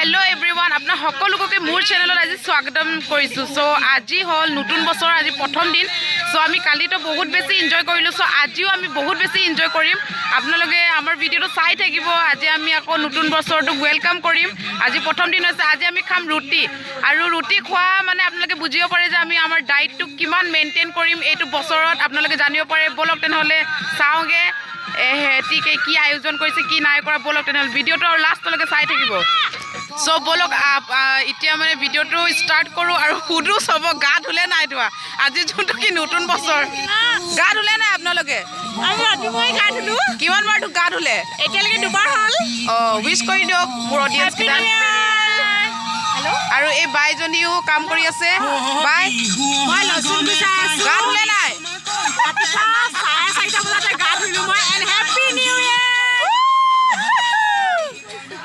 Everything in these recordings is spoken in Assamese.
हेलो एवरीवन अपना सकलोके मोर चैनल आज स्वागतम करिसु सो আজি हल नतुन बছर आज प्रथम दिन सो आमी काली तो बहुत बेसी एन्जॉय करिलु सो आजिও आमी बहुत बेसी एन्जॉय करिम आपनालोके आमार भिडिओটো চাই থাকিব আজি আমি আকৌ নতুন বছৰটো ওয়েলকাম কৰিম আজি প্ৰথম দিন আছে আজি আমি খাম ৰুটি আৰু ৰুটি খোৱা মানে আপোনালোকে বুজিব পাৰে যে আমি আমাৰ ডায়েটটো কিমান মেইনটেইন কৰিম এইটো বছৰত আপোনালোকে জানিব পাৰে বলক তেনেহলে চাওগে ঠিক কি আয়োজন কৰিছে কি নাই কৰা বলক তেনেহলে ভিডিওটো আৰু লাষ্টলৈকে চাই থাকিব সো বলক ইতিয়া মানে ভিডিওটো স্টাৰ্ট কৰো আৰু খুদু সব গা ধুলে নাই তোৱা আজি যোনটো কি নতুন বছৰ গা ধুলে নাই আপোনালোকে আমি ৰাতিপুৱাই গা ধুলো কিমান বাৰ গা ধুলে এতিয়ালৈকে দুবাৰ হল উইশ কৰি দিয়ক মোৰ অডিয়েন্স কেইটা হেল্ল' আৰু এই বাইজনীও কাম কৰি আছে বাই মই লচুন গুচাই আছো গা ধুলে নাই ৰাতিপুৱা 4:30 বজাতে গা ধুলো মই এন্ড হ্যাপি নিউ ইয়াৰ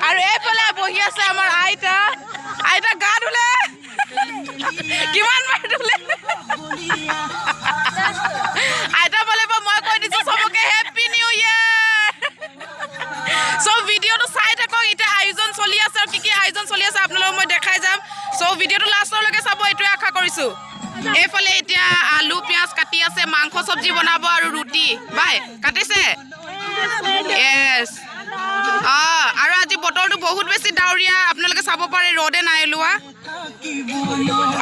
আৰু এইফালে বহি আছে আমাৰ আইতা আইতা গা ধুলে কিমান বাৰ ধুলে আইতা বলে মই কৈ দিছো সবকে হ্যাপি নিউ ইয়াৰ সো ভিডিওটো চাই থাকক এটা আয়োজন চলি আছে আৰু কি আয়োজন চলি আছে আপোনালোকক মই দেখাই যাম সো ভিডিওটো লাষ্টলৈকে চাব এইটোৱে আশা কৰিছো এইফালে এতিয়া আলু পিয়াজ কাটি আছে মাংস সবজি বনাব আৰু ৰুটি বাই কাটিছে yes আৰু আজি বতৰটো বহুত বেছি ডাউৰিয়া আপোনালোকে চাব পাৰে ৰদে নাই লোৱা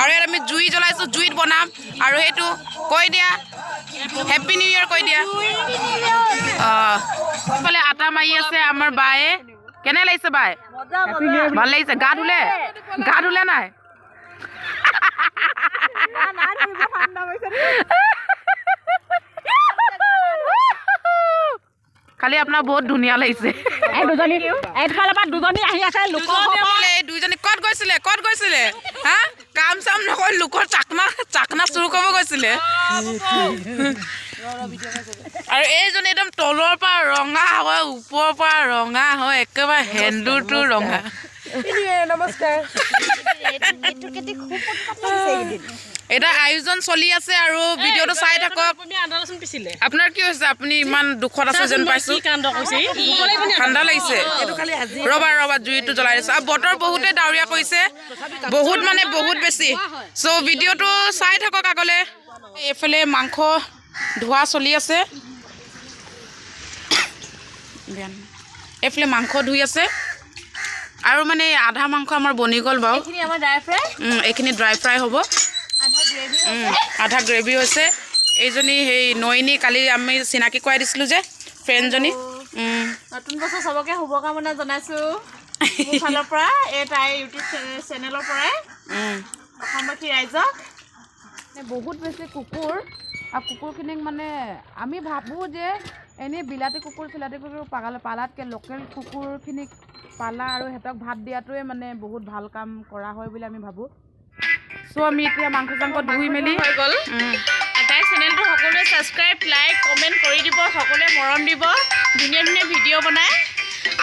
আৰু আমি জুই জ্বলাইছো জুইত বনাম আৰু হেতু কৈ দিয়া হ্যাপি নিউ ইয়াৰ কৈ দিয়া ফলে আটা মাৰি আছে আমাৰ বায়ে কেনে লাগিছে বাই ভাল লাগিছে গা ধুলে নাই খালি আপোনাৰ বহুত ধুনিয়া লাগিছে এই দুজনী এইফালৰ পৰা দুজনী আহি আছে লোকসকলে এই দুইজনী ক'ত গৈছিলে হা কাম চাম নকৰি লোকৰ চাকনা চুৰ কৰিব গৈছিলে আৰু এইজনী একদম তলৰ পৰা ৰঙা হয় ওপৰৰ পৰা ৰঙা হয় একেবাৰে হেন্দুটো ৰঙা নমস্কাৰ এটা আয়োজন চলি আছে আৰু ভিডিওটো চাই থাকক আপোনাৰ কি হৈছে আপুনি ইমান দুখত আছে যেন পাইছো ঠাণ্ডা লাগিছে ৰবা জুইটো জ্বলাই দিছে আৰু বতৰ বহুতে ডাউৰিয়া কৰিছে বহুত মানে বহুত বেছি সো ভিডিওটো চাই থাকক আগলে এইফালে মাংস ধোৱা চলি আছে এইফালে মাংস ধুই আছে আৰু মানে আধা মাংস আমাৰ বনি গ'ল বাৰু এইখিনি ড্ৰাই ফ্ৰাই হ'ব আধা গ্ৰেভি হৈছে এইজনী সেই নয়নী কালি আমি চিনাকি কৰাই দিছিলোঁ যে ফ্ৰেণ্ডজনী নতুন বছৰ সবকে শুভকামনা জনাইছো মোৰ ফালৰ পৰা এই তাই ইউটিউব চেনেলৰ পৰাই অসমবাসী ৰাইজক বহুত বেছি কুকুৰ আৰু কুকুৰখিনিক মানে আমি ভাবোঁ যে এনেই বিলাতী কুকুৰ পালাতকৈ লোকেল কুকুৰখিনিক পালা আৰু সিহঁতক ভাত দিয়াটোৱে মানে বহুত ভাল কাম কৰা হয় বুলি আমি ভাবোঁ সো আমি এতিয়া মাংস ধুই মেলি হৈ গ'ল তাই চেনেলটো সকলোৱে ছাবস্ক্ৰাইব লাইক কমেণ্ট কৰি দিব সকলোৱে মৰম দিব ধুনীয়া ধুনীয়া ভিডিঅ' বনাই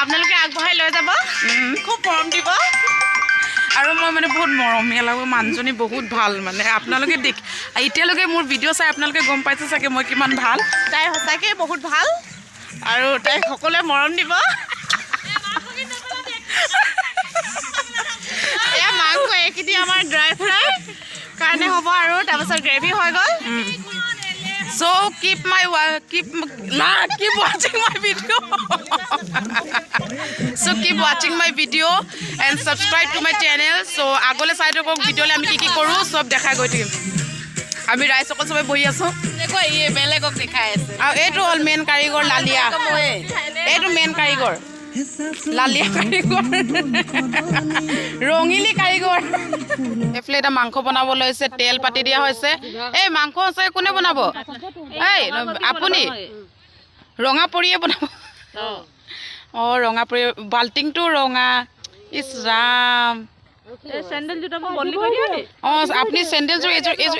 আপোনালোকে আগবঢ়াই লৈ যাব খুব মৰম দিব আৰু মই মানে বহুত মৰমীয়া লাগো মানুহজনী বহুত ভাল মানে আপোনালোকে এতিয়ালৈকে মোৰ ভিডিঅ' চাই আপোনালোকে গম পাইছে চাগে মই কিমান ভাল তাই সঁচাকৈ বহুত ভাল আৰু তাইক সকলোৱে মৰম দিব এয়া মাংস এইখিনি আমাৰ ড্ৰাই ফ্ৰাই কাৰণে হ'ব আৰু তাৰপাছত গ্ৰেভি হৈ গ'ল So keep watching my video. So keep watching my video and subscribe to my channel. So আগলে চাই থাকক ভিডিঅ'লে আমি কি কৰো সব দেখাই গৈ থাকিম আমি ৰাইজসকল সবে বহি আছো দেখো এই বেলেগক দেখাই আছে আৰু এইটো হ'ল মেইন কাৰিকৰ লালিয়া এইটো মেইন কাৰিকৰ লালিয়া কাৰিকৰ ৰঙিলি কাৰিকৰ এফালে এটা মাংস বনাবলৈ হৈছে তেল পাতি দিয়া হৈছে এই মাংস আছে কোনে বনাব এই আপুনি ৰঙা পৰিয়ে বনাব ৰঙা পৰি বাল্টিংটো ৰঙা ইছ ৰাম চেণ্ডেল জোতা বদলি কৰি দিয়া নি আপুনি চেণ্ডেলযোৰ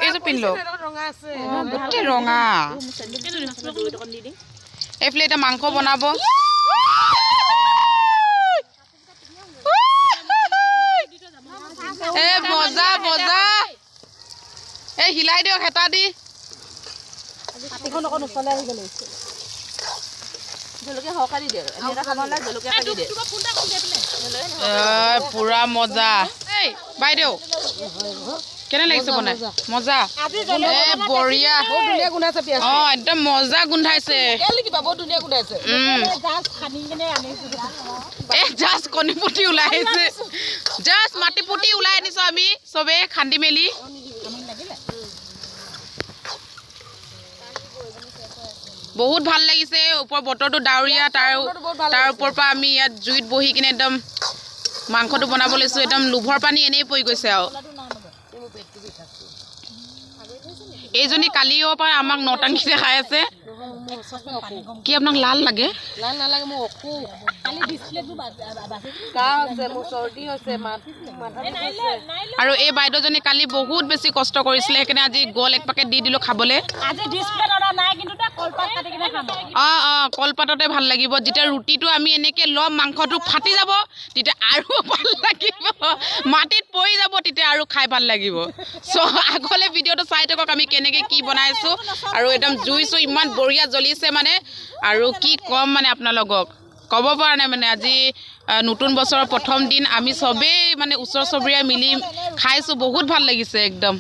এইযোৰ পিন্ধ লওক গোটেই ৰঙা এইফালে এটা মাংস বনাব মজা এই হিলাই দিয়ক হেতা দি জলকীয়া হকাৰি দিয়ে এটা খাবলৈ জলকীয়া কাটি দিয়ে পুৰা মজা এই বাইদেউ কেনে লাগিছে বনাই মজা বঢ়িয়া একদম মজা গোন্ধাইছে জাষ্ট কণী পুতি ওলাই আহিছে জাষ্ট মাটি পুতি ওলাই আনিছো আমি চবে খান্দি মেলি বহুত ভাল লাগিছে ওপৰ বতৰটো ডাৱৰীয়া তাৰ ওপৰৰ পৰা আমি ইয়াত জুইত বহি কিনে একদম মাংসটো বনাব লৈছো একদম লোভৰ পানী এনেই পৰি গৈছে আৰু এইজনী কালিও পৰা আমাক নটাংকি দেখাই আছে কি আপোনাক লাল লাগে আৰু এই বাইদেউজনী কালি বহুত বেছি কষ্ট কৰিছিলে সেইকাৰণে আজি গল এক পেকেট দি দিলো খাবলৈ কলপাততে ভাল লাগিব যেতিয়া ৰুটিটো আমি এনেকে ল'ম মাংসটো ফাটি যাব তেতিয়া আৰু ভাল লাগিব মাটিত পৰি যাব তেতিয়া আৰু খাই ভাল লাগিব চ' আগলে ভিডিঅ'টো চাই থাকক আমি কেনেকে কি বনাইছো আৰু একদম জুইছো ইমান বঢ়িয়া জ্বলিছে মানে আৰু কি কম মানে আপোনালোকক ক'ব পৰা নাই মানে আজি নতুন বছৰৰ প্ৰথম দিন আমি চবেই মানে ওচৰ চুবুৰীয়া মিলি খাইছো বহুত ভাল লাগিছে একদম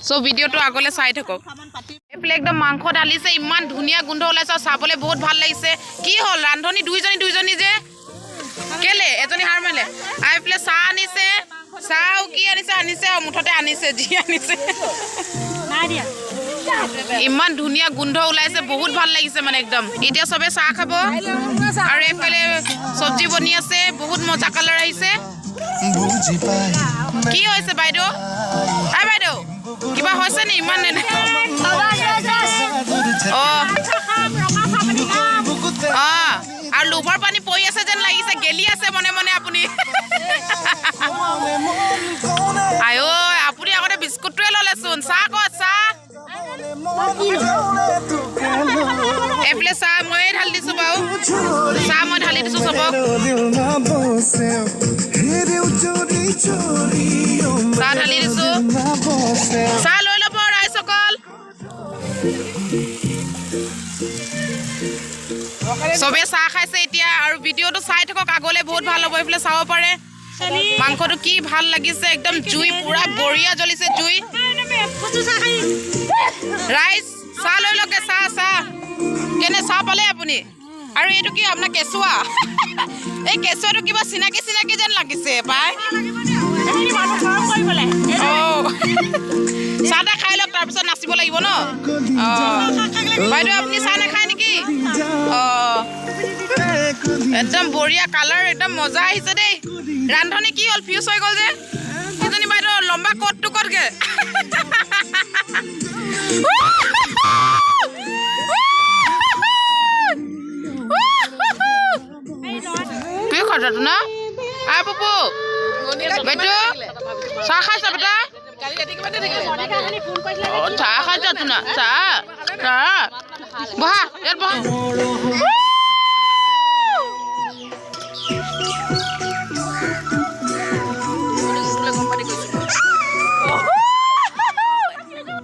চ' ভিডিঅ'টো আগলে চাই থাকক এইফালে একদম মাংস ঢালিছে ইমান ধুনীয়া গোন্ধ ওলাইছে চাবলৈ বহুত ভাল লাগিছে কি হ'ল ৰান্ধনি দুইজনী যে কেলে এজনী হাৰ মাৰিলে আৰু এইফালে চাহ আনিছে চাহ কি আনিছে মুঠতে আনিছে যি আনিছে ইমান ধুনীয়া গোন্ধ ওলাইছে বহুত ভাল লাগিছে মানে একদম এতিয়া চবে চাহ খাব আৰু এইফালে চব্জি বনি আছে বহুত মজা কালাৰ আহিছে কি হৈছে বাইদেউ বাইদেউ কিবা হৈছে নি ইমান আৰু লোভৰ পানী পৰি আছে যেন লাগিছে গেলি আছে মনে মনে আপুনি আয়ো আপুনি আগতে বিস্কুটটোৱে ল'লেচোন চাহ ক'ত চাহ এইফালে চাহ ময়ে ঢালি দিছো বাৰু চাহ মই ঢালি দিছো চবক চাহ ঢালি দিছো চাহ লৈ ল'ব ৰাইজসকল চবে চাহ খাইছে এতিয়া আৰু ভিডিঅ'টো চাই থাকক আগলে বহুত ভাল হ'ব এইফালে চাব পাৰে মাংসটো কি ভাল লাগিছে একদম জুই পুৰা বঢ়িয়া জ্বলিছে জুই ৰাইজ চাহ লৈ লগে চাহ কেনে চাহ পালে আপুনি আৰু এইটো কি আপোনাৰ কেঁচুৱা এই কেঁচুৱাটো কিবা চিনাকি যেন লাগিছে পাই চাহ টা খাই লওক তাৰপিছত নাচিব লাগিব ন বাইদেউ আপুনি চাহ নাখায় নেকি একদম বঢ়িয়া কালাৰ একদম মজা আহিছে দেই ৰান্ধনি কি হ'ল ফিউজ হৈ গ'ল যে এজনী বাইদেউ লম্বা কটটো কটকে কি খটাটো না আই পপু বাইদেউ চাহ খাইছা বেটা চাহ খাইছা তো না চাহ বহা ইয়াত বহা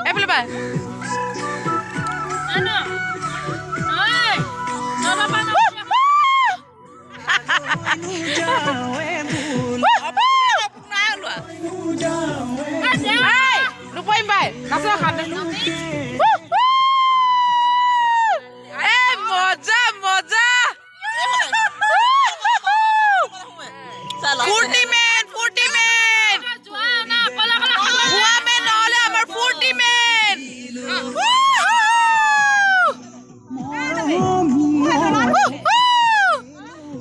এইফালে বাই lupain bay nasa khande moja furti men hua men ole amar furti men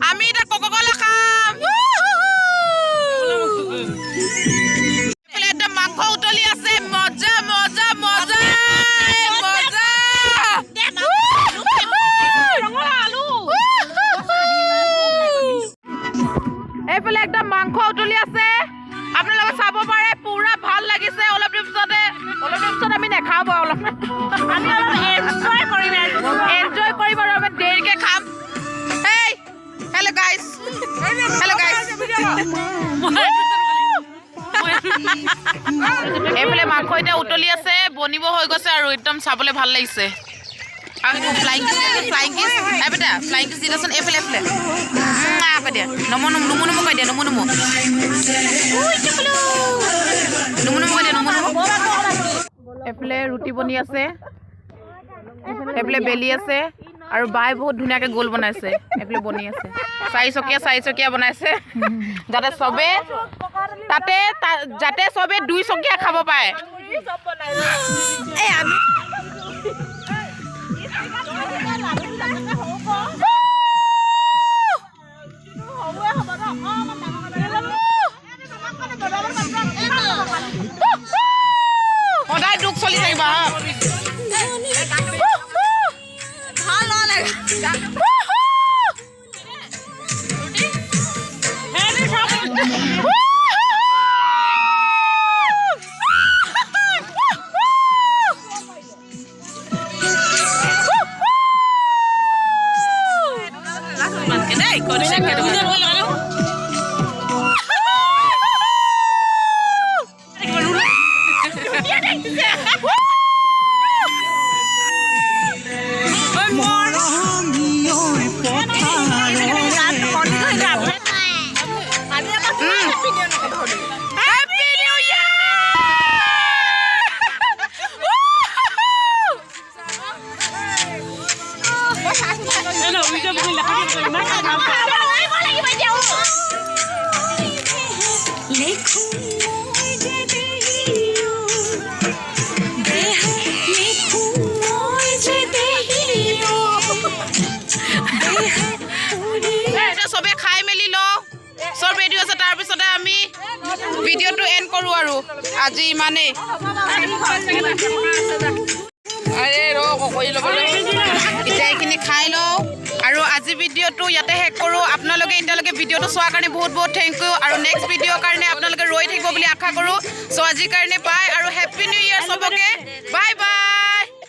ami eta coca cola kham এইফালে একদম মাংস উতলি আছে আপোনালোকে চাব পাৰে পুৰা ভাল লাগিছে অলপ দিন পিছত আমি নেখাব অলপ আমি অলপ এনজয় কৰিম আৰু আমি দেৰিকে খাম হেই হেল্ল' গাইজ এইফালে মাংস এতিয়া উতলি আছে বনিব হৈ গৈছে আৰু একদম চাবলৈ ভাল লাগিছে আৰু ফ্লাইং কিছ এই বেটা ফ্লাইং কিছ দি দেচোন এইফালে কৈ দিয়া নমো কৈ দিয়া নমো এইফালে ৰুটি বনি আছে এইফালে বেলি আছে আৰু বাই বহুত ধুনীয়াকৈ গোল বনাইছে এইফালে বনি আছে 4 চকীয়া বনাইছে যাতে চবে 2 চকীয়া খাব পাৰে সদায় দুখ চলি থাকিব চবে খাই মেলি লওঁ চব ৰেডি আছে তাৰপিছতে আমি ভিডিঅ'টো এণ্ড কৰোঁ আৰু আজি ইমানেই এতিয়া এইখিনি খাই লওঁ আৰু আজি ভিডিঅ'টো ইয়াতে শেষ কৰোঁ আপোনালোকে এতিয়ালৈকে ভিডিঅ'টো চোৱাৰ কাৰণে বহুত থেংক ইউ আৰু নেক্সট ভিডিঅ'ৰ কাৰণে আপোনালোকে ৰৈ থাকিব বুলি আশা কৰোঁ চ' আজিৰ কাৰণে বাই আৰু হেপ্পী নিউ ইয়েৰ চবকে